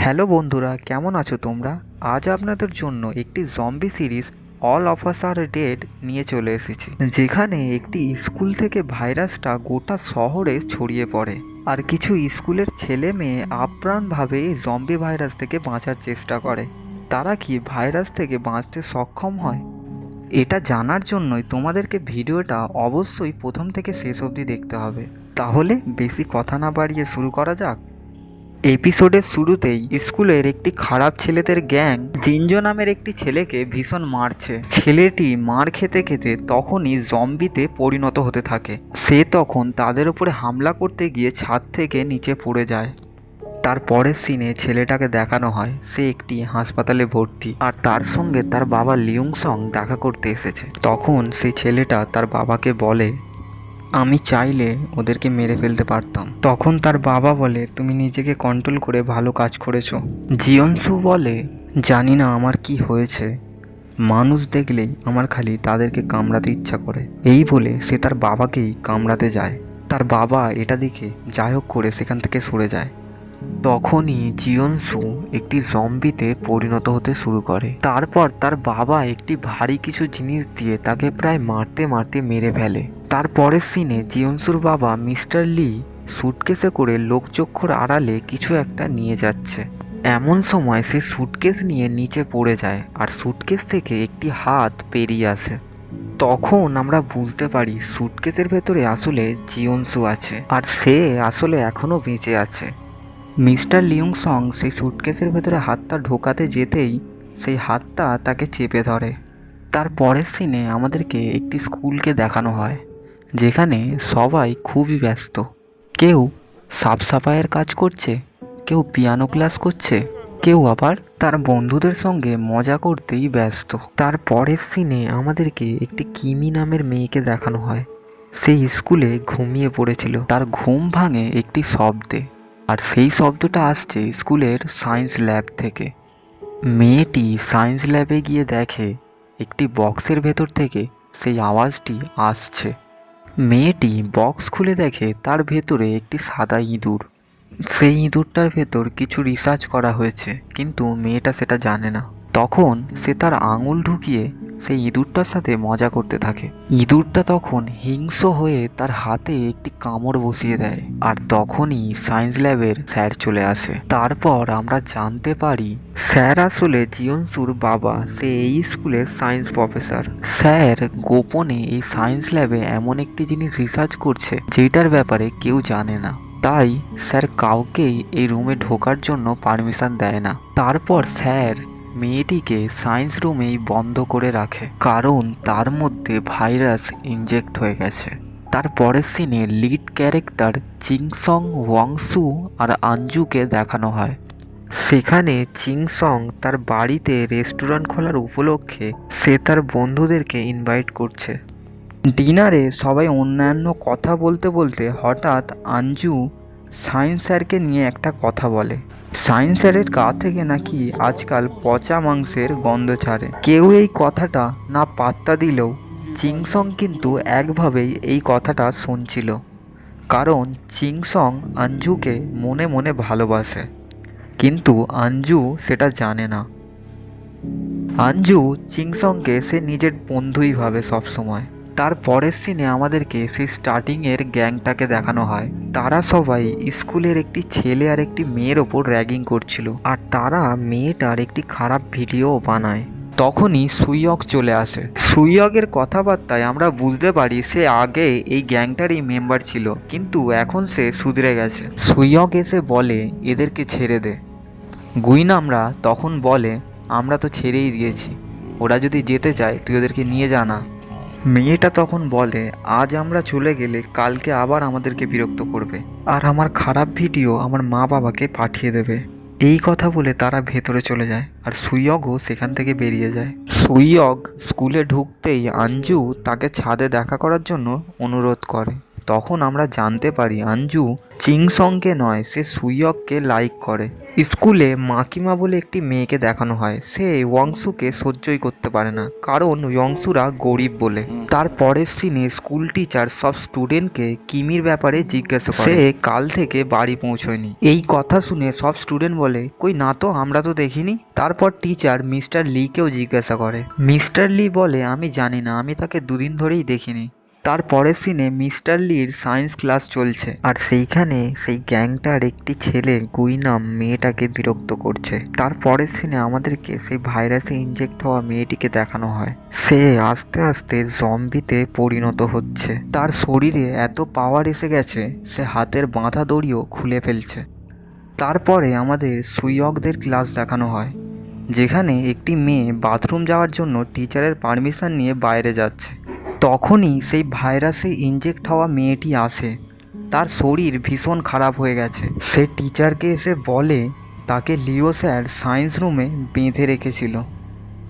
Hello বন্ধুরা, কেমন আছো তোমরা? আজ আপনাদের জন্য একটি zombie series All of Us Are Dead নিয়ে চলে এসেছি, যেখানে একটি স্কুল থেকে ভাইরাসটা গোটা শহরে ছড়িয়ে পড়ে আর কিছু স্কুলের ছেলে মেয়ে আপ্রাণভাবে এই জম্বি ভাইরাস থেকে বাঁচার চেষ্টা করে। তারা কি ভাইরাস থেকে বাঁচতে সক্ষম হয়? এটা জানার জন্যই তোমাদেরকে ভিডিওটা অবশ্যই প্রথম থেকে শেষ অবধি দেখতে হবে। তাহলে বেশি কথা না বাড়িয়ে শুরু করা যাক। এপিসোডের শুরুতেই স্কুলের একটি খারাপ ছেলেদের গ্যাং জিনজো নামের একটি ছেলেকে ভীষণ মারছে। ছেলেটি মার খেতে খেতে তখনই জম্বিতে পরিণত হতে থাকে। সে তখন তাদের উপরে হামলা করতে গিয়ে ছাদ থেকে নিচে পড়ে যায়। তার পরের সিনে ছেলেটাকে দেখানো হয় সে একটি হাসপাতালে ভর্তি, আর তার সঙ্গে তার বাবা লিউং সং দেখা করতে এসেছে। তখন সেই ছেলেটা তার বাবাকে বলে, আমি চাইলে ওদেরকে মেরে ফেলতে পারতাম। তখন তার বাবা বলে, তুমি নিজেকে কন্ট্রোল করে ভালো কাজ করেছো। জিয়নসু বলে, জানি না আমার কি হয়েছে, মানুষ দেখলেই আমার খালি তাদেরকে কামড়াতে ইচ্ছা করে। এই বলে সে তার বাবাকেই কামড়াতে যায়। তার বাবা এটা দেখে যাই হোক করে সেখান থেকে সরে যায়। তখনই জিয়নসু একটি জম্বিতে পরিণত হতে শুরু করে। তারপর তার বাবা একটি ভারী কিছু জিনিস দিয়ে তাকে প্রায় মারতে মারতে মেরে ফেলে। তারপরের সিনে জিয়নসুর বাবা মিস্টার লি সুটকেসে করে লোকচক্ষুর আড়ালে কিছু একটা নিয়ে যাচ্ছে। এমন সময় সে সুটকেস নিয়ে নিচে পড়ে যায় আর সুটকেস থেকে একটি হাত বেরিয়ে আসে। তখন আমরা বুঝতে পারি সুটকেসের ভেতরে আসলে জিয়নসু আছে আর সে আসলে এখনো বেঁচে আছে। মিস্টার লিউং সং সেই সুটকেসের ভেতরে হাতটা ঢোকাতে যেতেই সেই হাতটা তাকে চেপে ধরে। তার পরের সিনে আমাদেরকে একটি স্কুলকে দেখানো হয়, যেখানে সবাই খুবই ব্যস্ত। কেউ সাফ সাফাইয়ের কাজ করছে, কেউ পিয়ানো ক্লাস করছে, কেউ আবার তার বন্ধুদের সঙ্গে মজা করতেই ব্যস্ত। তার পরের সিনে আমাদেরকে একটি কিমি নামের মেয়েকে দেখানো হয়। সেই স্কুলে ঘুমিয়ে পড়েছিল। তার ঘুম ভাঙে একটি শব্দে, আর সেই শব্দটা আসছে স্কুলের সায়েন্স ল্যাব থেকে। মেয়েটি সায়েন্স ল্যাবে গিয়ে দেখে একটি বক্সের ভেতর থেকে সেই আওয়াজটি আসছে। মেয়েটি বক্স খুলে দেখে তার ভেতরে একটি সাদা ইঁদুর। সেই ইঁদুরটার ভেতর কিছু রিসার্চ করা হয়েছে, কিন্তু মেয়েটা সেটা জানে না। তখন সে তার আঙুল ঢুকিয়ে সেই ইঁদুরটার সাথে মজা করতে থাকে। ইঁদুরটা তখন হিংস্র হয়ে তার হাতে একটি কামড় বসিয়ে দেয়, আর তখনই সায়েন্স ল্যাবের স্যার চলে আসে। তারপর আমরা জানতে পারি স্যার আসলে জিয়নসুর বাবা, সে এই স্কুলের সায়েন্স প্রফেসর। স্যার গোপনে এই সায়েন্স ল্যাবে এমন একটি জিনিস রিসার্চ করছে যেটার ব্যাপারে কেউ জানে না, তাই স্যার কাউকেই এই রুমে ঢোকার জন্য পারমিশন দেয় না। তারপর স্যার মেয়েটিকে সায়েন্স রুমেই বন্ধ করে রাখে, কারণ তার মধ্যে ভাইরাস ইনজেক্ট হয়ে গেছে। তার পরের সিনে লিড ক্যারেক্টার চিংসং, ওয়াংসু আর আঞ্জুকে দেখানো হয়। সেখানে চিংসং তার বাড়িতে রেস্টুরেন্ট খোলার উপলক্ষে সে তার বন্ধুদেরকে ইনভাইট করছে। ডিনারে সবাই অন্যান্য কথা বলতে বলতে হঠাৎ আঞ্জু সায়েন্স স্যারকে নিয়ে একটা কথা বলে। সায়েন্স স্যারের গা থেকে নাকি আজকাল পচা মাংসের গন্ধ ছাড়ে। কেউ এই কথাটা না পাত্তা দিলেও চিংসং কিন্তু একভাবেই এই কথাটা শুনছিল, কারণ চিংসং আঞ্জুকে মনে মনে ভালোবাসে, কিন্তু আঞ্জু সেটা জানে না। আঞ্জু চিংসংকে সে নিজের বন্ধুই ভাবে সবসময়। তার পরের সিনে আমাদেরকে সেই স্টার্টিংয়ের গ্যাংটাকে দেখানো হয়। তারা সবাই স্কুলের একটি ছেলে আর একটি মেয়ের ওপর র্যাগিং করছিল, আর তারা মেয়েটার একটি খারাপ ভিডিও বানায়। তখনই সুইয়ক চলে আসে। সুইয়কের কথাবার্তায় আমরা বুঝতে পারি সে আগে এই গ্যাংটারই মেম্বার ছিল, কিন্তু এখন সে শুধরে গেছে। সুইয়ক এসে বলে, এদেরকে ছেড়ে দে। গুইনামরা তখন বলে, আমরা তো ছেড়েই দিয়েছি, ওরা যদি যেতে চায় তুই ওদেরকে নিয়ে যা না। মেয়েটা তখন বলে, আজ আমরা চলে গেলে কালকে আবার আমাদেরকে বিরক্ত করবে, আর আমার খারাপ ভিডিও আমার মা বাবাকে পাঠিয়ে দেবে। এই কথা বলে তারা ভেতরে চলে যায়, আর সুইয়গও সেখান থেকে বেরিয়ে যায়। সুইয়গ স্কুলে ঢুকতেই আঞ্জু তাকে ছাদে দেখা করার জন্য অনুরোধ করে। তখন আমরা জানতে পারি অঞ্জু চিংসংকে নয়, সে সুইয়ককে লাইক করে। স্কুলে মাকিমা বলে একটি মেয়েকে দেখানো হয়, সে ওয়াংশুকে সহ্যই করতে পারে না, কারণ ওয়াংশুরা গরিব বলে। তার পরের সিনে স্কুল টিচার সব স্টুডেন্টকে কিমির ব্যাপারে জিজ্ঞাসা করে, সে কাল থেকে বাড়ি পৌঁছয়নি। এই কথা শুনে সব স্টুডেন্ট বলে, কই না তো, আমরা তো দেখিনি। তারপর টিচার মিস্টার লিকেও জিজ্ঞাসা করে। মিস্টার লি বলে, আমি জানি না, আমি তাকে দুদিন ধরেই দেখিনি। তার পরের সিনে মিস্টার লির সায়েন্স ক্লাস চলছে, আর সেইখানে সেই গ্যাংটার একটি ছেলে গুইনাম মেয়েটাকে বিরক্ত করছে। তার পরের সিনে আমাদেরকে সেই ভাইরাসে ইনজেক্ট হওয়া মেয়েটিকে দেখানো হয়, সে আস্তে আস্তে জম্বিতে পরিণত হচ্ছে। তার শরীরে এত পাওয়ার এসে গেছে, সে হাতের বাঁধা দড়িও খুলে ফেলছে। তারপরে আমাদের সুইয়কদের ক্লাস দেখানো হয়, যেখানে একটি মেয়ে বাথরুম যাওয়ার জন্য টিচারের পারমিশন নিয়ে বাইরে যাচ্ছে। তখনই সেই ভাইরাসে ইনজেক্ট হওয়া মেয়েটি আসে, তার শরীর ভীষণ খারাপ হয়ে গেছে। সে টিচারকে এসে বলে তাকে লিও স্যার সায়েন্স রুমে বেঁধে রেখেছিল।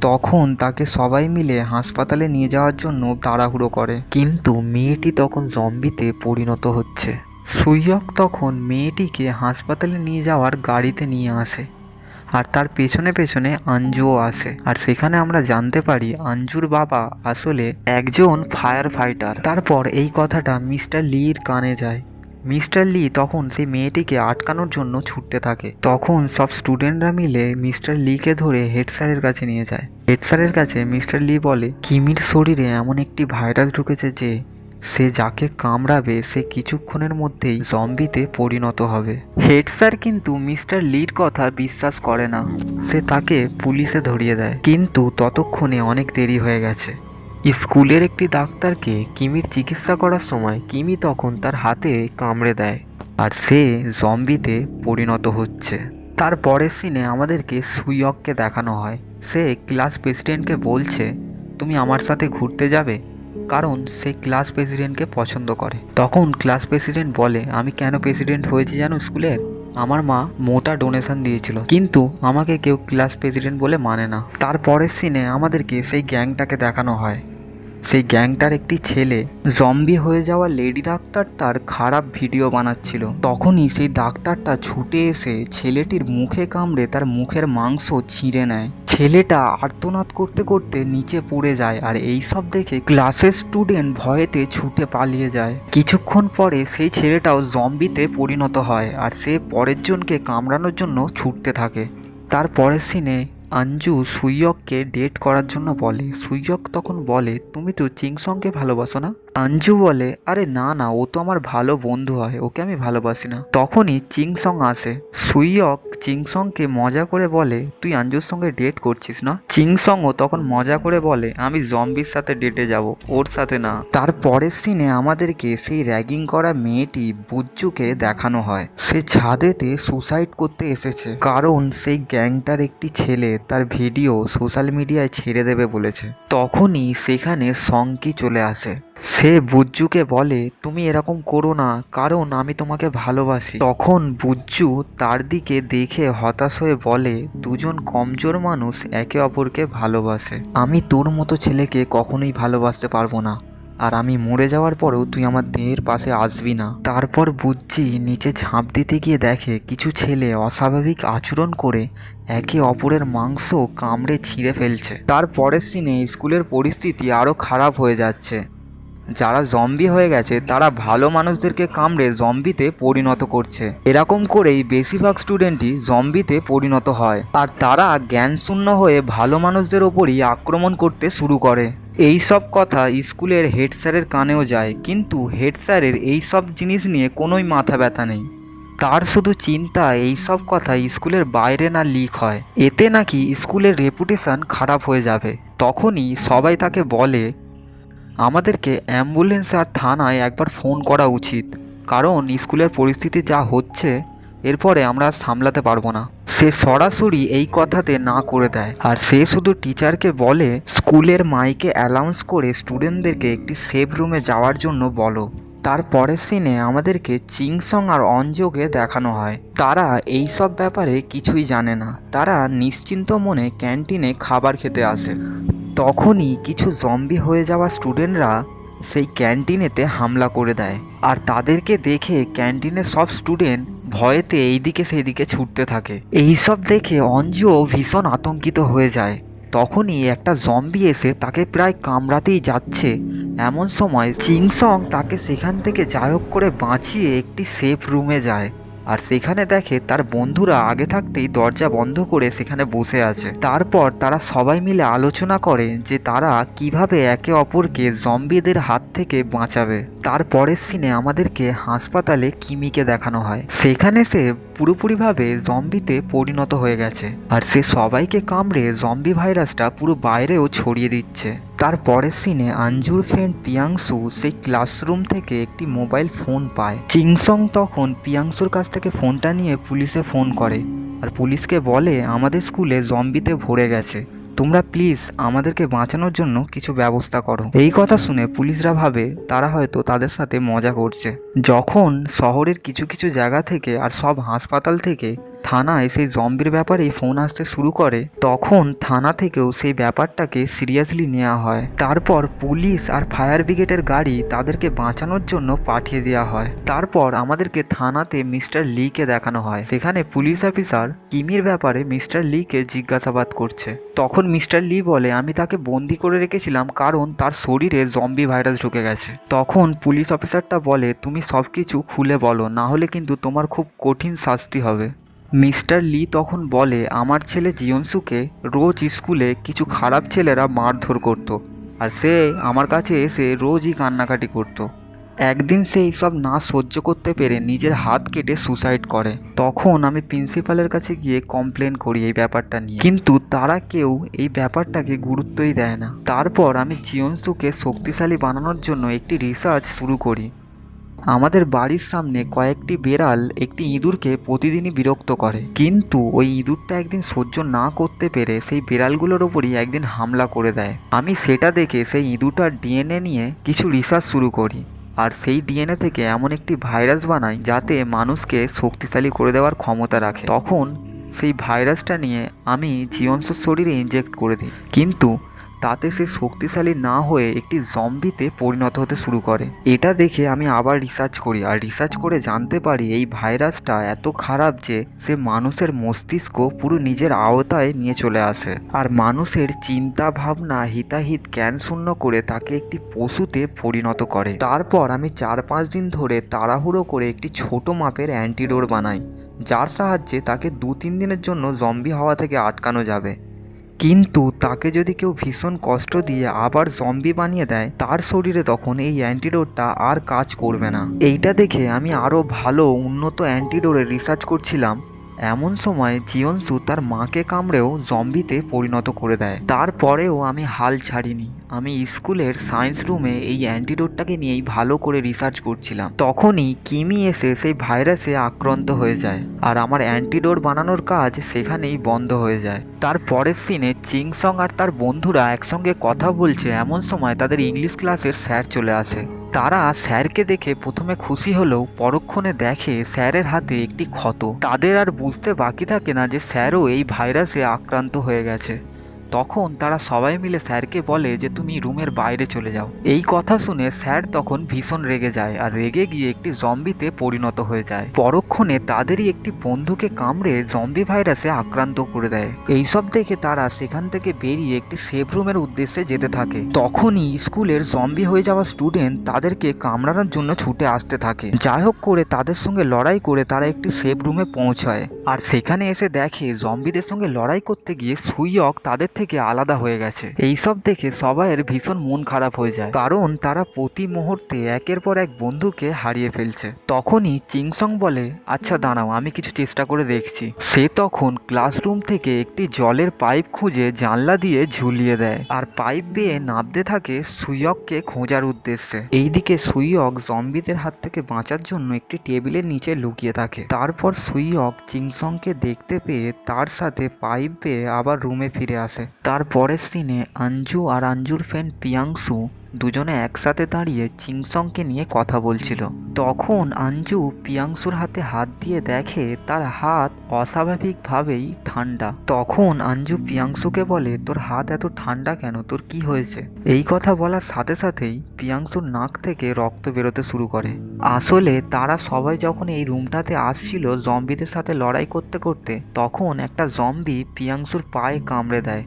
তখন তাকে সবাই মিলে হাসপাতালে নিয়ে যাওয়ার জন্য তাড়াহুড়ো করে, কিন্তু মেয়েটি তখন জম্বিতে পরিণত হচ্ছে। সুইয়ক তখন মেয়েটিকে হাসপাতালে নিয়ে যাওয়ার গাড়িতে নিয়ে আসে, আর তার পেছনে পেছনে অঞ্জুও আসে। আর সেখানে আমরা জানতে পারি অঞ্জুর বাবা আসলে একজন ফায়ার ফাইটার। তারপর এই কথাটা মিস্টার লির কানে যায়। মিস্টার লি তখন সেই মেয়েটিকে আটকানোর জন্য ছুটতে থাকে। তখন সব স্টুডেন্টরা মিলে মিস্টার লিকে ধরে হেড স্যারের কাছে নিয়ে যায়। হেড স্যারের কাছে মিস্টার লি বলে, কিমির শরীরে এমন একটি ভাইরাস ঢুকেছে যে সে যাকে কামড়াবে সে কিছুক্ষণের মধ্যেই জম্বিতে পরিণত হবে। হেড স্যার কিন্তু মিস্টার লির কথা বিশ্বাস করে না, সে তাকে পুলিশে ধরিয়ে দেয়। কিন্তু ততক্ষণে অনেক দেরি হয়ে গেছে। স্কুলের একটি ডাক্তারকে কিমির চিকিৎসা করার সময় কিমি তখন তার হাতে কামড়ে দেয়, আর সে জম্বিতে পরিণত হচ্ছে। তার পরের সিনে আমাদেরকে সুইয়ককে দেখানো হয়, সে ক্লাস প্রেসিডেন্টকে বলছে তুমি আমার সাথে ঘুরতে যাবে, কারণ সে ক্লাস প্রেসিডেন্টকে পছন্দ করে। তখন ক্লাস প্রেসিডেন্ট বলে, আমি কেন প্রেসিডেন্ট হয়েছি জানো স্কুলের? আমার মা মোটা ডোনেশন দিয়েছিল, কিন্তু আমাকে কেউ ক্লাস প্রেসিডেন্ট বলে মানে না। তারপরের সিনে আমাদেরকে সেই গ্যাংটাকে দেখানো হয়, সেই গ্যাংটার একটি ছেলে জম্বি হয়ে যাওয়া লেডি ডাক্তারটার খারাপ ভিডিও বানাচ্ছিল। তখনই সেই ডাক্তারটা ছুটে এসে ছেলেটির মুখে কামড়ে তার মুখের মাংস ছিঁড়ে নেয়। ছেলেটা আর্তনাদ করতে করতে নিচে পড়ে যায়, আর এই সব দেখে ক্লাসের স্টুডেন্ট ভয়েতে ছুটে পালিয়ে যায়। কিছুক্ষণ পরে সেই ছেলেটাও জম্বিতে পরিণত হয়, আর সে পরের জনকে কামড়ানোর জন্য ছুটতে থাকে। তার পরের সিনে অঞ্জু সুইয়ককে ডেট করার জন্য বলে। সুইয়ক তখন বলে, তুমি তো চিংসংকে ভালোবাসো না? অঞ্জু বলে, আরে না না, ও তো আমার ভালো বন্ধু হয়, ওকে আমি ভালোবাসি না। তখনই চিংসং আসে। সুইয়ক চিংসংকে মজা করে বলে, তুই অঞ্জুর সঙ্গে ডেট করছিস না? চিংসংও তখন মজা করে বলে, আমি জম্বির সাথে ডেটে যাব, ওর সাথে না। তার পরের সিনে আমাদেরকে সেই র্যাগিং করা মেয়েটি বুজ্জুকে দেখানো হয়, সে ছাদেতে সুসাইড করতে এসেছে, কারণ সেই গ্যাংটার একটি ছেলে তার ভিডিও সোশ্যাল মিডিয়ায় ছেড়ে দেবে বলেছে। তখনই সেখানে সংকি চলে আসে, সে বুজ্জুকে বলে, তুমি এরকম করো না, কারণ আমি তোমাকে ভালোবাসি। তখন বুজ্জু তার দিকে দেখে হতাশ হয়ে বলে, দুজন কমজোর মানুষ একে অপরকে ভালোবাসে, আমি তোর মতো ছেলেকে কখনোই ভালোবাসতে পারবো না, আর আমি মরে যাওয়ার পরেও তুই আমার দেহের পাশে আসবি না। তারপর বুজ্জি নিচে ঝাঁপ দিতে গিয়ে দেখে কিছু ছেলে অস্বাভাবিক আচরণ করে একে অপরের মাংস কামড়ে ছিঁড়ে ফেলছে। তার পরের সিনে স্কুলের পরিস্থিতি আরও খারাপ হয়ে যাচ্ছে। যারা জম্বি হয়ে গেছে তারা ভালো মানুষদেরকে কামড়ে জম্বিতে পরিণত করছে। এরকম করেই বেশিরভাগ স্টুডেন্টই জম্বিতে পরিণত হয়, আর তারা জ্ঞানশূন্য হয়ে ভালো মানুষদের ওপরই আক্রমণ করতে শুরু করে। এই সব কথা স্কুলের হেড স্যারের কানেও যায়, কিন্তু হেড স্যারের এই সব জিনিস নিয়ে কোনোই মাথা ব্যথা নেই। তার শুধু চিন্তা এই সব কথা স্কুলের বাইরে না লিক হয়, এতে নাকি স্কুলের রেপুটেশন খারাপ হয়ে যাবে। তখনই সবাই তাকে বলে, আমাদেরকে অ্যাম্বুলেন্স আর থানায় একবার ফোন করা উচিত, কারণ স্কুলের পরিস্থিতি যা হচ্ছে এরপরে আমরা সামলাতে পারবো না। সে সরাসরি এই কথাতে না করে দেয়, আর সে শুধু টিচারকে বলে স্কুলের মাইকে অ্যানাউন্স করে স্টুডেন্টদেরকে একটি সেফ রুমে যাওয়ার জন্য বলো। তার পরের সিনে আমাদেরকে চিংসং আর অঞ্জুকে দেখানো হয়, তারা এই সব ব্যাপারে কিছুই জানে না, তারা নিশ্চিন্ত মনে ক্যান্টিনে খাবার খেতে আসে। তখনই কিছু জম্বি হয়ে যাওয়া স্টুডেন্টরা সেই ক্যান্টিনেতে হামলা করে দেয়। আর তাদেরকে দেখে ক্যান্টিনের সব স্টুডেন্ট ভয়েতে এইদিকে সেইদিকে ছুটতে থাকে। এইসব দেখে অঞ্জুও ভীষণ আতঙ্কিত হয়ে যায়। তখনই একটা জম্বি এসে তাকে প্রায় কামড়াতেই যাচ্ছে। এমন সময় চিংসং তাকে সেখান থেকে যাই হোক করে বাঁচিয়ে একটি সেফ রুমে যায়। আর সেখানে দেখে তার বন্ধুরা আগে থাকতেই দরজা বন্ধ করে সেখানে বসে আছে। তারপর তারা সবাই মিলে আলোচনা করে যে তারা কিভাবে একে অপরকে জম্বিদের হাত থেকে বাঁচাবে। তারপরের সিনে আমাদেরকে হাসপাতালে কিমিকে দেখানো হয়। সেখানে সে পুরোপুরিভাবে জম্বিতে পরিণত হয়ে গেছে আর সে সবাইকে কামড়ে জম্বি ভাইরাসটা পুরো বাইরেও ছড়িয়ে দিচ্ছে। তার পরের সিনে আঞ্জুর ফ্রেন্ড পিয়াংসু সেই ক্লাসরুম থেকে একটি মোবাইল ফোন পায়। চিংসং তখন পিয়াংসুর কাছ থেকে ফোনটা নিয়ে পুলিশে ফোন করে আর পুলিশকে বলে আমাদের স্কুলে জম্বিতে ভরে গেছে, তোমরা প্লিজ আমাদেরকে বাঁচানোর জন্য কিছু ব্যবস্থা করো। এই কথা শুনে পুলিশরা ভাবে তারা হয়তো তাদের সাথে মজা করছে। যখন শহরের কিছু কিছু জায়গা থেকে আর সব হাসপাতাল থেকে থানায় সেই জম্বির ব্যাপারেই ফোন আসতে শুরু করে, তখন থানা থেকেও সেই ব্যাপারটাকে সিরিয়াসলি নেওয়া হয়। তারপর পুলিশ আর ফায়ার ব্রিগেডের গাড়ি তাদেরকে বাঁচানোর জন্য পাঠিয়ে দেওয়া হয়। তারপর আমাদেরকে থানাতে মিস্টার লিকে দেখানো হয়। সেখানে পুলিশ অফিসার কিমির ব্যাপারে মিস্টার লিকে জিজ্ঞাসাবাদ করছে। তখন মিস্টার লি বলে আমি তাকে বন্দি করে রেখেছিলাম কারণ তার শরীরে জম্বি ভাইরাস ঢুকে গেছে। তখন পুলিশ অফিসারটা বলে তুমি সব কিছু খুলে বলো, না হলে কিন্তু তোমার খুব কঠিন শাস্তি হবে। মিস্টার লি তখন বলে আমার ছেলে জিয়নসুকে রোজ স্কুলে কিছু খারাপ ছেলেরা মারধর করত আর সে আমার কাছে এসে রোজই কান্নাকাটি করত। একদিন সে এইসব না সহ্য করতে পেরে নিজের হাত কেটে সুসাইড করে। তখন আমি প্রিন্সিপালের কাছে গিয়ে কমপ্লেন করি এই ব্যাপারটা নিয়ে, কিন্তু তারা কেউ এই ব্যাপারটাকে গুরুত্বই দেয় না। তারপর আমি জিয়নসুকে শক্তিশালী বানানোর জন্য একটি রিসার্চ শুরু করি। আমাদের বাড়ির সামনে কয়েকটি বেড়াল একটি ইঁদুরকে প্রতিদিনই বিরক্ত করে, কিন্তু ওই ইঁদুরটা একদিন সহ্য না করতে পেরে সেই বেড়ালগুলোর ওপরই একদিন হামলা করে দেয়। আমি সেটা দেখে সেই ইঁদুরটার ডিএনএ নিয়ে কিছু রিসার্চ শুরু করি আর সেই ডিএনএ থেকে এমন একটি ভাইরাস বানাই যাতে মানুষকে শক্তিশালী করে দেওয়ার ক্ষমতা রাখে। তখন সেই ভাইরাসটা নিয়ে আমি জিয়নসুর শরীরে ইনজেক্ট করে দিই, কিন্তু তাতে সে শক্তিশালী না হয়ে একটি জম্বিতে পরিণত হতে শুরু করে। এটা দেখে আমি আবার রিসার্চ করি আর রিসার্চ করে জানতে পারি এই ভাইরাসটা এত খারাপ যে সে মানুষের মস্তিষ্ক পুরো নিজের আওতায় নিয়ে চলে আসে আর মানুষের চিন্তা ভাবনা হিতাহিত জ্ঞান শূন্য করে তাকে একটি পশুতে পরিণত করে। তারপর আমি 4-5 দিন ধরে তাড়াহুড়ো করে একটি ছোট মাপের অ্যান্টিডোট বানাই, যার সাহায্যে তাকে 2-3 দিনের জন্য জম্বি হওয়া থেকে আটকানো যাবে। কিন্তু তাকে যদি কেউ ভীষণ কষ্ট দিয়ে আবার জম্বি বানিয়ে দেয়, তার শরীরে তখন এই অ্যান্টিডোটটা আর কাজ করবে না। এইটা দেখে আমি আরও ভালো উন্নত অ্যান্টিডোটের রিসার্চ করছিলাম। এমন সময় জিয়নসু তার মাকে কামড়েও জম্বিতে পরিণত করে দেয়। তারপরেও আমি হাল ছাড়িনি। আমি স্কুলের সায়েন্স রুমে এই অ্যান্টিডোটটাকে নিয়েই ভালো করে রিসার্চ করছিলাম। তখনই কিমি এসে সেই ভাইরাসে আক্রান্ত হয়ে যায় আর আমার অ্যান্টিডোট বানানোর কাজ সেখানেই বন্ধ হয়ে যায়। তার পরের সিনে চিংসং আর তার বন্ধুরা একসঙ্গে কথা বলছে, এমন সময় তাদের ইংলিশ ক্লাসের স্যার চলে আসে। তারা স্যারকে দেখে প্রথমে খুশি হলেও পরক্ষণে দেখে স্যারের হাতে একটি ক্ষত। তাদের আর বুঝতে বাকি থাকে না যে স্যারও এই ভাইরাসে আক্রান্ত হয়ে গেছে। তখন তারা সবাই মিলে স্যারকে বলে যে তুমি রুমের বাইরে চলে যাও। এই কথা শুনে স্যার তখন ভীষণ রেগে যায় আর রেগে গিয়ে একটি জম্বিতে পরিণত হয়ে যায়। পরক্ষণে তাদেরই একটি বন্ধুকে কামড়ে জম্বি ভাইরাসে আক্রান্ত করে দেয়। এইসব দেখে তারা সেখান থেকে বেরিয়ে একটি সেফ রুমের উদ্দেশ্যে যেতে থাকে। তখনই স্কুলের জম্বি হয়ে যাওয়া স্টুডেন্ট তাদেরকে কামড়ানোর জন্য ছুটে আসতে থাকে। যাই হোক করে তাদের সঙ্গে লড়াই করে তারা একটি সেফ রুমে পৌঁছায় আর সেখানে এসে দেখে জম্বিদের সঙ্গে লড়াই করতে গিয়ে সুইয়ক তাদের থেকে আলাদা হয়ে গেছে। এইসব দেখে সবাইয়ের ভীষণ মন খারাপ হয়ে যায়, কারণ তারা প্রতি মুহূর্তে একের পর এক বন্ধুকে হারিয়ে ফেলছে। তখনই চিংসং বলে আচ্ছা দাঁড়াও, আমি কিছু চেষ্টা করে দেখছি। সে তখন ক্লাসরুম থেকে একটি জলের পাইপ খুঁজে জানলা দিয়ে ঝুলিয়ে দেয় আর পাইপ বেয়ে নামতে থাকে সুইয়ককে খোঁজার উদ্দেশ্যে। এইদিকে সুইয়ক জম্বিদের হাত থেকে বাঁচার জন্য একটি টেবিলের নিচে লুকিয়ে থাকে। তারপর সুইয়ক চিংসংকে দেখতে পেয়ে তার সাথে পাইপ বেয়ে আবার রুমে ফিরে আসে। তারপরের সিনে আঞ্জু আর আঞ্জুর ফ্রেন্ড পিয়াংসু দুজনে একসাথে দাঁড়িয়ে চিংসংকে নিয়ে কথা বলছিল। তখন আঞ্জু পিয়াংশুর হাতে হাত দিয়ে দেখে তার হাত অস্বাভাবিকভাবেই ঠান্ডা। তখন আঞ্জু পিয়াংশুকে বলে, তোর হাত এত ঠান্ডা কেন, তোর কি হয়েছে? এই কথা বলার সাথে সাথেই পিয়াংশুর নাক থেকে রক্ত বেরোতে শুরু করে। আসলে তারা সবাই যখন এই রুমটাতে আসছিল জম্বিদের সাথে লড়াই করতে করতে, তখন একটা জম্বি পিয়াংশুর পায়ে কামড়ে দেয়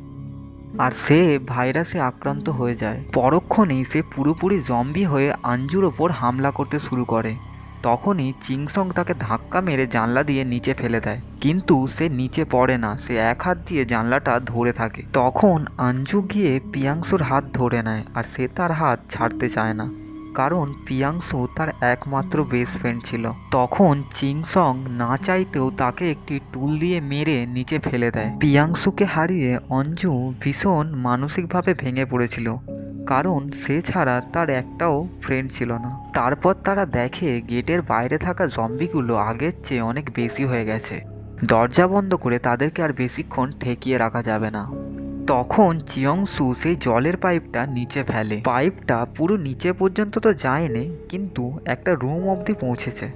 আর সে ভাইরাসে আক্রান্ত হয়ে যায়। পরক্ষণেই সে পুরোপুরি জম্বি হয়ে আঞ্জুর ওপর হামলা করতে শুরু করে। তখনই চিংসং তাকে ধাক্কা মেরে জানলা দিয়ে নিচে ফেলে দেয়, কিন্তু সে নিচে পড়ে না, সে এক হাত দিয়ে জানলাটা ধরে থাকে। তখন আঞ্জু গিয়ে পিয়াংশুর হাত ধরে নেয় আর সে তার হাত ছাড়তে চায় না, কারণ পিয়াংশু তার একমাত্র বেস্ট ফ্রেন্ড ছিল। তখন চিংসং না চাইতেও তাকে একটি টুল দিয়ে মেরে নিচে ফেলে দেয়। পিয়াংশুকে হারিয়ে অঞ্জু ভীষণ মানসিকভাবে ভেঙে পড়েছিল, কারণ সে ছাড়া তার একটাও ফ্রেন্ড ছিল না। তারপর তারা দেখে গেটের বাইরে থাকা জম্বিগুলো আগের চেয়ে অনেক বেশি হয়ে গেছে। দরজা বন্ধ করে তাদেরকে আর বেশিক্ষণ ঠেকিয়ে রাখা যাবে না। তখন চিয়ংসু সেই জলের পাইপটা নিচে ফেলে। পাইপটা পুরো নিচে পর্যন্ত তো যায়নি, কিন্তু একটা রুম অবধি পৌঁছেছে।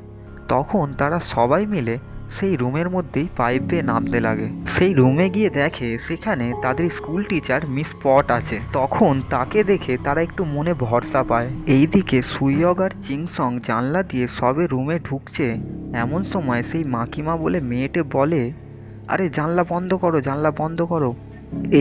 তখন তারা সবাই মিলে সেই রুমের মধ্যেই পাইপ বেয়ে নামতে লাগে। সেই রুমে গিয়ে দেখে সেখানে তাদের স্কুল টিচার মিস পট আছে। তখন তাকে দেখে তারা একটু মনে ভরসা পায়। এইদিকে সুইয়গ আর চিংসং জানলা দিয়ে সবে রুমে ঢুকছে, এমন সময় সেই মাকিমা বলে মেয়েটে বলে, আরে জানলা বন্ধ করো, জানলা বন্ধ করো।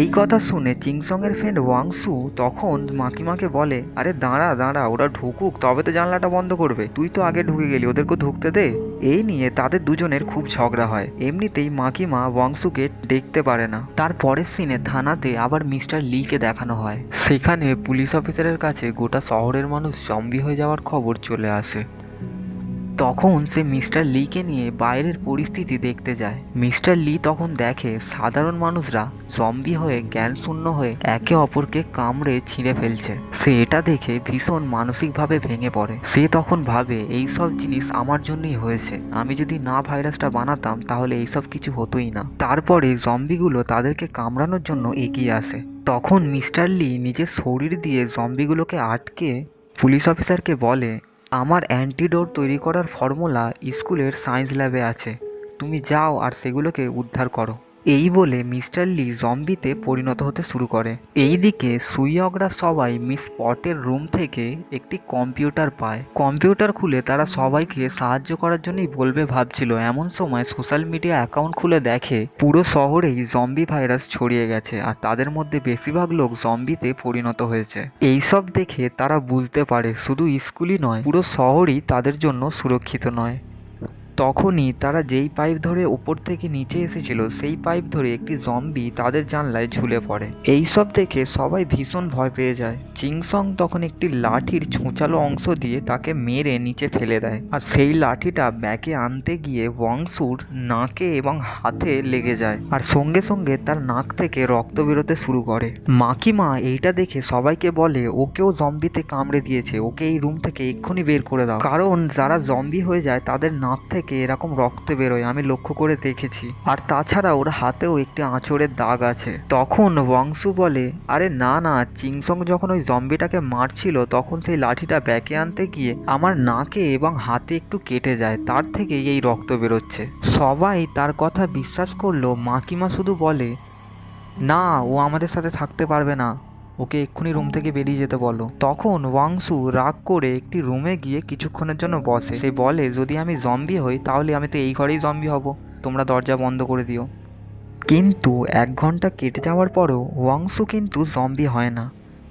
এই কথা শুনে চিংসংয়ের ফ্রেন্ড ওয়াংসু তখন মাকিমাকে বলে, আরে দাঁড়া দাঁড়া, ওরা ঢুকুক তবে তো জানলাটা বন্ধ করবে, তুই তো আগে ঢুকে গেলি, ওদেরকে ঢুকতে দে। এই নিয়ে তাদের দুজনের খুব ঝগড়া হয়। এমনিতেই মাকিমা ওয়াংসুকে দেখতে পারে না। তার পরের সিনে থানাতে আবার মিস্টার লিকে দেখানো হয়। সেখানে পুলিশ অফিসারের কাছে গোটা শহরের মানুষ জম্বি হয়ে যাওয়ার খবর চলে আসে। তখন সে মিস্টার লিকে নিয়ে বাইরের পরিস্থিতি দেখতে যায়। মিস্টার লি তখন দেখে সাধারণ মানুষরা জম্বি হয়ে জ্ঞানশূন্য হয়ে একে অপরকে কামড়ে ছিঁড়ে ফেলছে। সে এটা দেখে ভীষণ মানসিকভাবে ভেঙে পড়ে। সে তখন ভাবে এই সব জিনিস আমার জন্যই হয়েছে, আমি যদি না ভাইরাসটা বানাতাম তাহলে এইসব কিছু হতোই না। তারপরে জম্বিগুলো তাদেরকে কামড়ানোর জন্য এগিয়ে আসে। তখন মিস্টার লি নিজের শরীর দিয়ে জম্বিগুলোকে আটকে পুলিশ অফিসারকে বলে, আমার অ্যান্টিডোট তৈরি করার ফর্মুলা স্কুলের সায়েন্স ল্যাবে আছে, তুমি যাও আর সেগুলোকে উদ্ধার করো। এই বলে মিস্টার লি জম্বিতে পরিণত হতে শুরু করে। এইদিকে সুইয়গরা সবাই মিস পটের রুম থেকে একটি কম্পিউটার পায়। কম্পিউটার খুলে তারা সবাইকে সাহায্য করার জন্যই বলবে ভাবছিল, এমন সময় সোশ্যাল মিডিয়া অ্যাকাউন্ট খুলে দেখে পুরো শহরেই জম্বি ভাইরাস ছড়িয়ে গেছে আর তাদের মধ্যে বেশিরভাগ লোক জম্বিতে পরিণত হয়েছে। এইসব দেখে তারা বুঝতে পারে শুধু স্কুলই নয়, পুরো শহরই তাদের জন্য সুরক্ষিত নয়। তখনই তারা যেই পাইপ ধরে উপর থেকে নিচে এসেছিল সেই পাইপ ধরে একটি জম্বি তাদের জানলায় ঝুলে পড়ে। এইসব দেখে সবাই ভীষণ ভয় পেয়ে যায়। চিংসং তখন একটি লাঠির ছোঁচালো অংশ দিয়ে তাকে মেরে নিচে ফেলে দেয়, আর সেই লাঠিটা ব্যাকে আনতে গিয়ে ওয়াংসুর নাকে এবং হাতে লেগে যায়, আর সঙ্গে সঙ্গে তার নাক থেকে রক্ত বেরোতে শুরু করে। মাকিমা এইটা দেখে সবাইকে বলে, ওকেও জম্বিতে কামড়ে দিয়েছে, ওকে এই রুম থেকে এক্ষুনি বের করে দাও, কারণ যারা জম্বি হয়ে যায় তাদের নাক থেকে এরকম রক্ত বেরোয়, আমি লক্ষ্য করে দেখেছি, আর তাছাড়া ওর হাতেও একটি আঁচড়ের দাগ আছে। তখন ওয়াংসু বলে, আরে না না, চিংসং যখন ওই জম্বিটাকে মারছিল তখন সেই লাঠিটা ব্যাকে আনতে গিয়ে আমার নাকে এবং হাতে একটু কেটে যায়, তার থেকে এই রক্ত বেরোচ্ছে। সবাই তার কথা বিশ্বাস করলো। মাকিমা শুধু বলে, না, ও আমাদের সাথে থাকতে পারবে না, ওকে এক্ষুনি রুম থেকে বেরিয়ে যেতে বলো। তখন ওয়াংসু রাগ করে একটি রুমে গিয়ে কিছুক্ষণের জন্য বসে। সে বলে, যদি আমি জম্বি হই তাহলে আমি তো এই ঘরেই জম্বি হব, তোমরা দরজা বন্ধ করে দিও। কিন্তু 1 ঘন্টা কেটে যাওয়ার পরেও ওয়াংসু কিন্তু জম্বি হয় না।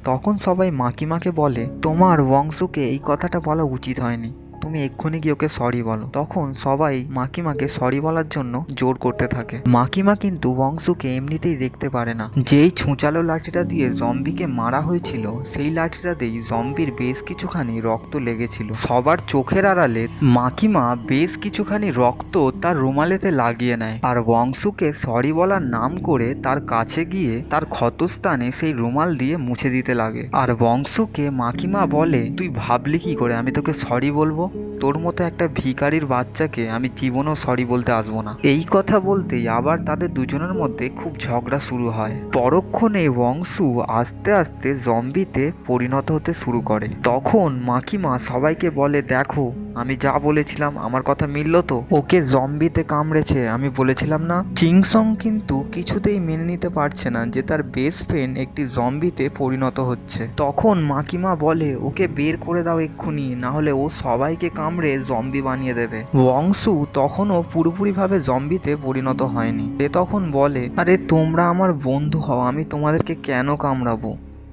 তখন সবাই মাকিমাকে বলে, তোমার ওয়াংসুকে এই কথাটা বলা উচিত হয়নি, তুমি এক্ষুনি গিয়ে ওকে সরি বলো। তখন সবাই মাকিমাকে সরি বলার জন্য জোর করতে থাকে। মাকিমা কিন্তু ওয়াংসুকে এমনিতেই দেখতে পারে না। যেই ছুঁচালো লাঠিটা দিয়ে জম্বিকে মারা হয়েছিল সেই লাঠিটাতেই জম্বির বেশ কিছুখানি রক্ত লেগেছিল। সবার চোখের আড়ালে মাকিমা বেশ কিছুখানি রক্ত তার রুমালেতে লাগিয়ে নেয়, আর ওয়াংসুকে সরি বলার নাম করে তার কাছে গিয়ে তার ক্ষতস্থানে সেই রুমাল দিয়ে মুছে দিতে লাগে। আর ওয়াংসুকে মাকিমা বলে, তুই ভাবলি কি করে আমি তোকে সরি বলবো? তোর মতো একটা ভিখারির বাচ্চাকে আমি জীবনেও সরি বলতে আসবো না। এই কথা বলতেই আবার তাদের দুজনের মধ্যে খুব ঝগড়া শুরু হয়। পরক্ষণে ওয়াংসু আস্তে আস্তে জম্বিতে পরিণত হতে শুরু করে। তখন মাকিমা সবাইকে বলে, দেখো আমি যা বলেছিলাম আমার কথা মিলল তো, ওকে জম্বিতে কামড়েছে, আমি বলেছিলাম না। চিংসং কিন্তু কিছুতেই মেনে নিতে পারছে না যে তার বেস্ট ফ্রেন্ড একটি জম্বিতে পরিণত হচ্ছে। তখন মাকিমা বলে, ওকে বের করে দাও এক্ষুনি, না হলে ও সবাইকে কামড়ে জম্বি বানিয়ে দেবে। ওয়াংসু তখনও পুরোপুরিভাবে জম্বিতে পরিণত হয়নি। সে তখন বলে, আরে তোমরা আমার বন্ধু হও, আমি তোমাদেরকে কেন কামড়াবো?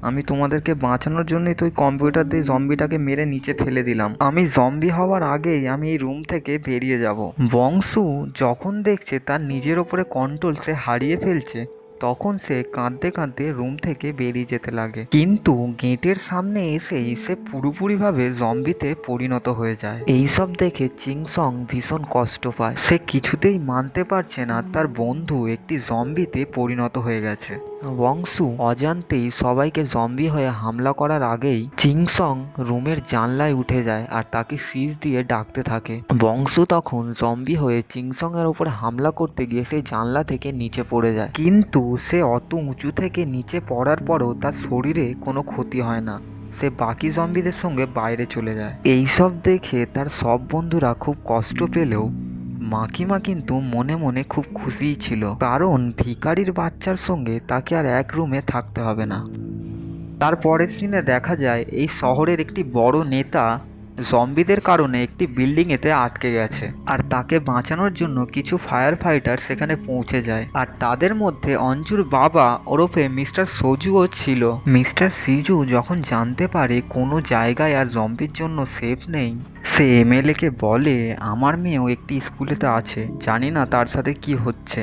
আমি তোমাদেরকে বাঁচানোর জন্যই তো ওই কম্পিউটার দিয়ে জম্বিটাকে মেরে নিচে ফেলে দিলাম। আমি জম্বি হওয়ার আগেই আমি এই রুম থেকে বেরিয়ে যাব। বংশু যখন দেখছে তার নিজের ওপরে কন্ট্রোল সে হারিয়ে ফেলছে, তখন সে কাঁদতে কাঁদতে রুম থেকে বেরিয়ে যেতে লাগে। কিন্তু গেটের সামনে এসেই সে পুরোপুরিভাবে জম্বিতে পরিণত হয়ে যায়। এইসব দেখে চিংসং ভীষণ কষ্ট পায়। সে কিছুতেই মানতে পারছে না তার বন্ধু একটি জম্বিতে পরিণত হয়ে গেছে। ওয়াংসু অজান্তেই সবাইকে জম্বি হয়ে হামলা করার আগেই চিংসং রুমের জানলায় উঠে যায় আর তাকে সিজ দিয়ে ডাকতে থাকে। বংশু তখন জম্বি হয়ে চিংসং এর উপর হামলা করতে গিয়ে সেই জানলা থেকে নিচে পড়ে যায়। কিন্তু সে অত উঁচু থেকে নিচে পড়ার পরও তার শরীরে কোনো ক্ষতি হয় না। সে বাকি জম্বিদের সঙ্গে বাইরে চলে যায়। এইসব দেখে তার সব বন্ধুরা খুব কষ্ট পেলেও মাকিমা কিন্তু মনে মনে খুব খুশিই ছিল, কারণ ভিখারির বাচ্চার সঙ্গে তাকে আর এক রুমে থাকতে হবে না। তারপরের সিনে দেখা যায় এই শহরের একটি বড় নেতা জম্বিদের কারণে একটি বিল্ডিংয়েতে আটকে গেছে, আর তাকে বাঁচানোর জন্য কিছু ফায়ার ফাইটার সেখানে পৌঁছে যায়। আর তাদের মধ্যে অঞ্জুর বাবা ওরফে মিস্টার সোজুও ছিল। মিস্টার সিজু যখন জানতে পারে কোনো জায়গায় আর জম্বির জন্য সেফ নেই, সে এমএলএ কে বলে, আমার মেয়েও একটি স্কুলেতে আছে, জানি না তার সাথে কি হচ্ছে,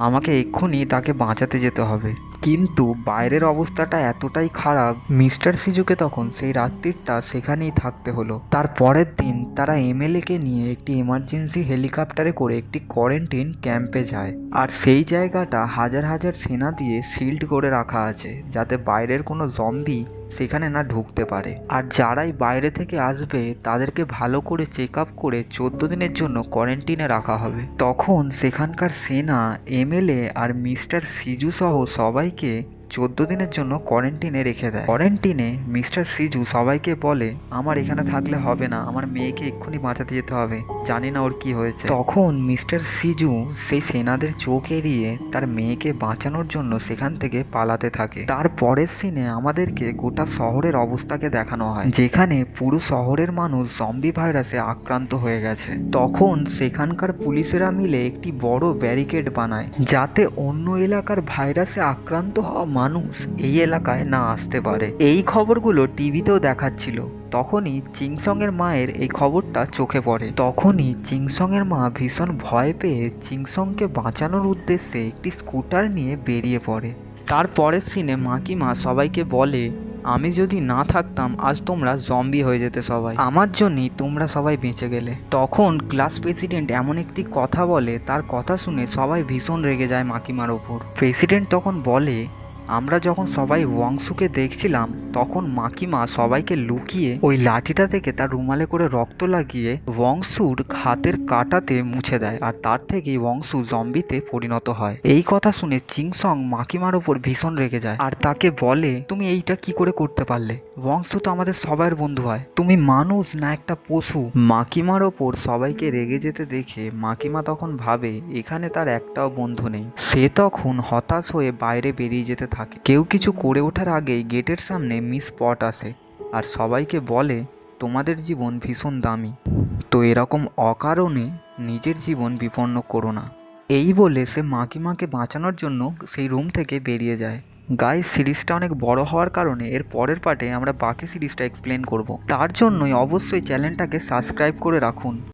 আমাকে এক্ষুনি তাকে বাঁচাতে যেতে হবে। কিন্তু বাইরের অবস্থাটা এতটাই খারাপ, মিস্টার সিজুকে তখন সেই রাত্রিটা সেখানেই থাকতে হলো। তার পরের দিন তারা এমএলএ কে নিয়ে একটি এমার্জেন্সি হেলিকপ্টারে করে একটি কোয়ারেন্টাইন ক্যাম্পে যায়। আর সেই জায়গাটা হাজার হাজার সেনা দিয়ে শিল্ড করে রাখা আছে, যাতে বাইরের কোনো জম্বি সেখানে না ঢুকতে পারে। আর যারাই বাইরে থেকে আসবে তাদেরকে ভালো করে চেক আপ করে 14 দিনের জন্য কোয়ারেন্টিনে রাখা হবে। তখন সেখানকার সেনা এমএলএ আর মিস্টার সিজু সহ সবাইকে 14 দিনের জন্য কোয়ারেন্টিনে রেখে দেয়। কোয়ারেন্টিনে মিস্টার সিজু সবাইকে বলে, আমার এখানে থাকলে হবে না, আমার মেয়েকে এক্ষুনি বাঁচাতে যেতে হবে, জানি না ওর কি হয়েছে। তখন মিস্টার সিজু সেই সেনাদের চোখ এড়িয়ে তার মেয়েকে বাঁচানোর জন্য সেখান থেকে পালাতে থাকে। তার পরের সিনে আমাদেরকে গোটা শহরের অবস্থাকে দেখানো হয়, যেখানে পুরো শহরের মানুষ জম্বি ভাইরাসে আক্রান্ত হয়ে গেছে। তখন সেখানকার পুলিশেরা মিলে একটি বড় ব্যারিকেড বানায়, যাতে অন্য এলাকার ভাইরাসে আক্রান্ত হওয়া মানুষ এই এলাকায় না আসতে পারে। এই খবরগুলো টিভিতেও দেখাচ্ছিল। তখনই চিংসং এর মায়ের এই খবরটা চোখে পড়ে। তখনই চিংসং এর মা ভীষণ ভয় পেয়ে চিংসংকে বাঁচানোর উদ্দেশ্যে একটি স্কুটার নিয়ে বেরিয়ে পড়ে। তারপরের সিনে মাকিমা সবাইকে বলে, আমি যদি না থাকতাম আজ তোমরা জম্বি হয়ে যেতে সবাই, আমার জন্যই তোমরা সবাই বেঁচে গেলে। তখন ক্লাস প্রেসিডেন্ট এমন একটি কথা বলে, তার কথা শুনে সবাই ভীষণ রেগে যায় মাকিমার ওপর। প্রেসিডেন্ট তখন বলে, আমরা যখন সবাই ওয়াংসুকে দেখছিলাম তখন মাকিমা সবাইকে লুকিয়ে ওই লাঠিটা থেকে তার রুমালে করে রক্ত লাগিয়ে ওয়াংসুর হাতের কাটাতে মুছে দেয়, আর তার থেকেই ওয়াংসু জম্বিতে পরিণত হয়। এই কথা শুনে চিংসং মাকিমার ওপর ভীষণ রেগে যায় আর তাকে বলে, তুমি এইটা কি করে করতে পারলে? ওয়াংসু তো আমাদের সবার বন্ধু হয়, তুমি মানুষ না একটা পশু। মাকিমার ওপর সবাইকে রেগে যেতে দেখে মাকিমা তখন ভাবে এখানে তার একটাও বন্ধু নেই। সে তখন হতাশ হয়ে বাইরে বেরিয়ে যেতে থাকে। কেউ কিছু করে ওঠার আগেই গেটের সামনে মিস পট আসে আর সবাইকে বলে, তোমাদের জীবন ভীষণ দামি, তো এরকম অকারণে নিজের জীবন বিপন্ন করো না। এই বলে সে মাকিমাকে বাঁচানোর জন্য সেই রুম থেকে বেরিয়ে যায়। গাইস, সিরিজটা অনেক বড় হওয়ার কারণে এর পরের পার্টে আমরা বাকি সিরিজটা এক্সপ্লেন করব। তার জন্যই অবশ্যই চ্যানেলটাকে সাবস্ক্রাইব করে রাখুন।